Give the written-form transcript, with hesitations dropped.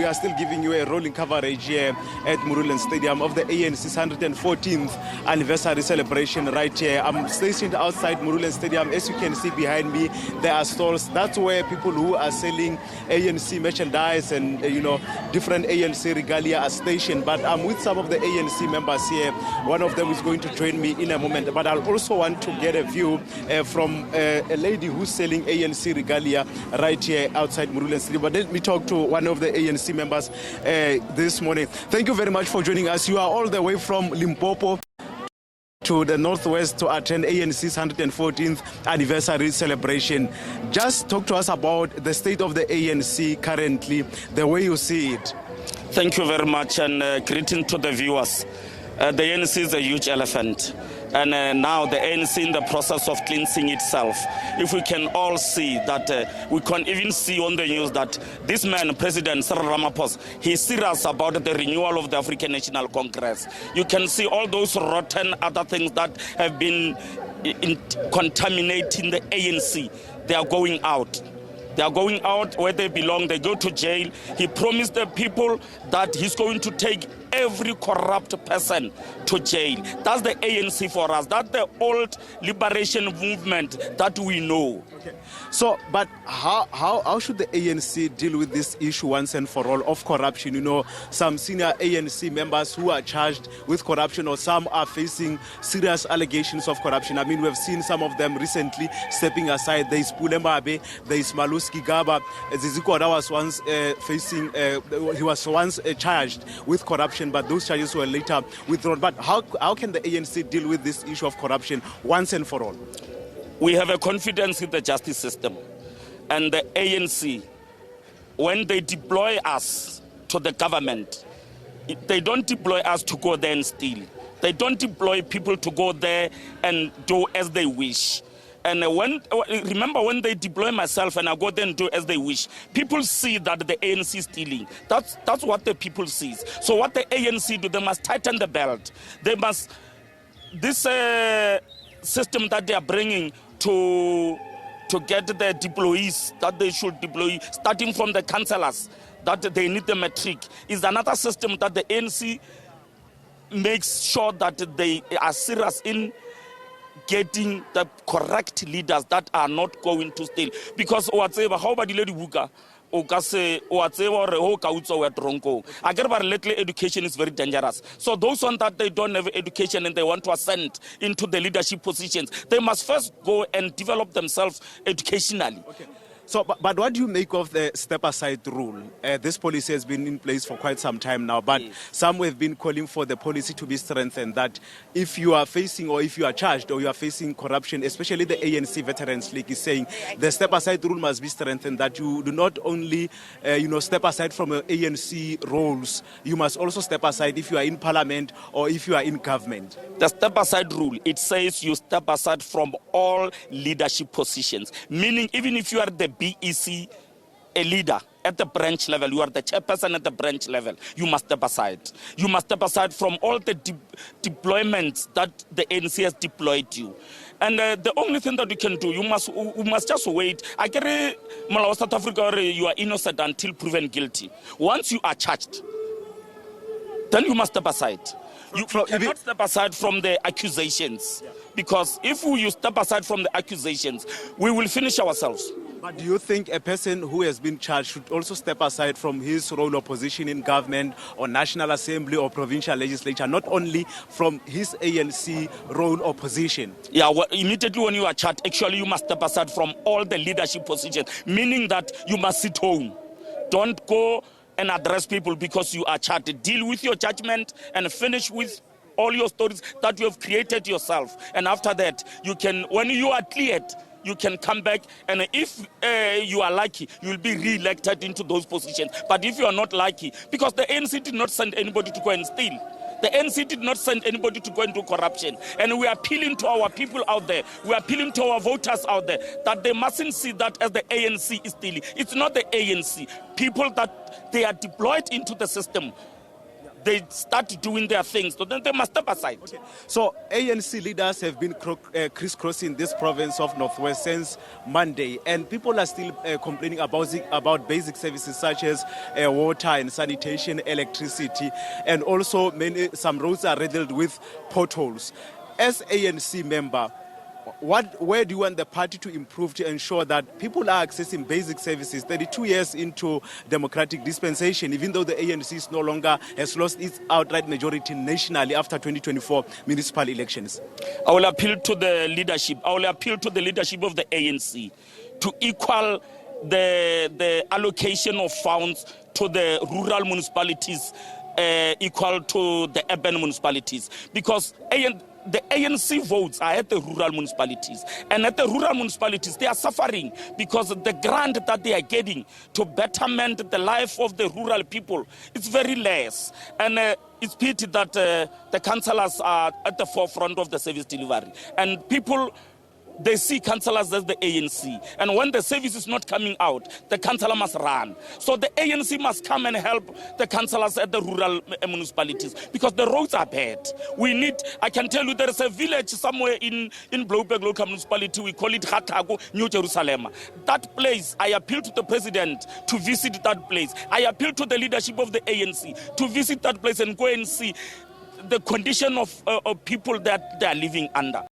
we are still giving you a rolling coverage here at Moruleng Stadium of the ANC's 114th anniversary celebration right here. I'm stationed outside Moruleng Stadium. As you can see behind me, there are stalls. That's where people who are selling ANC merchandise and, different ANC regalia are stationed. But I'm with some of the ANC members here. One of them is going to join me in a moment. But I'll also want to get a view from a lady who's selling ANC regalia right here outside Moruleng Stadium. But let me talk to one of the ANC members this morning. Thank you very much for joining us. You are all the way from Limpopo to the northwest to attend ANC's 114th anniversary celebration. Just talk to us about the state of the ANC currently, the way you see it. Thank you very much, and greeting to the viewers. The ANC is a huge elephant, and now the ANC in the process of cleansing itself. If we can all see that, we can even see on the news that this man, President Cyril Ramaphosa, he's serious about the renewal of the African National Congress. You can see all those rotten other things that have been contaminating the ANC. They are going out. They are going out where they belong. They go to jail. He promised the people that he's going to take every corrupt person to jail. That's the ANC for us. That's the old liberation movement that we know. Okay. So, but how should the ANC deal with this issue once and for all of corruption? Some senior ANC members who are charged with corruption, or some are facing serious allegations of corruption. I mean, we've seen some of them recently stepping aside. There is Pulembabe, there is Maluski Gaba. Zizikoda was once he was once charged with corruption, but those charges were later withdrawn. But how can the ANC deal with this issue of corruption once and for all? We have a confidence in the justice system. And the ANC, when they deploy us to the government, they don't deploy us to go there and steal. They don't deploy people to go there and do as they wish. And remember when they deploy myself and I go there and do as they wish, people see that the ANC is stealing. That's what the people see. So what the ANC do, they must tighten the belt. They must, this system that they are bringing to get the deployees that they should deploy, starting from the councillors, that they need the matric, is another system that the ANC makes sure that they are serious in getting the correct leaders that are not going to steal. Because whatever, how about the lady Buka? Education is very dangerous. So those ones that they don't have education and they want to ascend into the leadership positions, they must first go and develop themselves educationally. Okay. So, but what do you make of the step-aside rule? This policy has been in place for quite some time now, but some have been calling for the policy to be strengthened, that if you are facing or if you are charged or you are facing corruption, especially the ANC Veterans League is saying the step-aside rule must be strengthened, that you do not only, step aside from ANC roles, you must also step aside if you are in parliament or if you are in government. The step-aside rule, it says you step aside from all leadership positions, meaning even if you are the BEC, a leader at the branch level, you are the chairperson at the branch level, you must step aside. You must step aside from all the deployments that the ANC has deployed you. And the only thing that you can do, you must just wait. I carry Malawi, South Africa, you are innocent until proven guilty. Once you are charged, then you must step aside. You cannot step aside from the accusations, because if you step aside from the accusations, we will finish ourselves. But do you think a person who has been charged should also step aside from his role or position in government or National Assembly or provincial legislature, not only from his ANC role or position? Yeah, well, immediately when you are charged, actually you must step aside from all the leadership positions, meaning that you must sit home. Don't go and address people because you are charged. Deal with your judgment and finish with all your stories that you have created yourself. And after that, you can, when you are cleared, you can come back, and if you are lucky, you will be re-elected into those positions. But if you are not lucky, because the ANC did not send anybody to go and steal. The ANC did not send anybody to go and do corruption. And we are appealing to our people out there, we are appealing to our voters out there, that they mustn't see that as the ANC is stealing. It's not the ANC. People that they are deployed into the system. they start doing their things, so then they must step aside. Okay. So ANC leaders have been crisscrossing this province of Northwest since Monday, and people are still complaining about basic services such as water and sanitation, electricity, and also some roads are riddled with potholes. As ANC member, where do you want the party to improve to ensure that people are accessing basic services 32 years into democratic dispensation, even though the ANC is no longer has lost its outright majority nationally after 2024 municipal elections? I will appeal to the leadership. I will appeal to the leadership of the ANC to equal the allocation of funds to the rural municipalities equal to the urban municipalities, because the ANC votes are at the rural municipalities, and at the rural municipalities they are suffering because the grant that they are getting to betterment the life of the rural people, it's very less, and it's pity that the councillors are at the forefront of the service delivery, and people, they see councillors as the ANC. And when the service is not coming out, the councillor must run. So the ANC must come and help the councillors at the rural municipalities, because the roads are bad. We need, I can tell you, there is a village somewhere in Blouberg local municipality, we call it Hatago, New Jerusalem. That place, I appeal to the president to visit that place. I appeal to the leadership of the ANC to visit that place and go and see the condition of people that they are living under.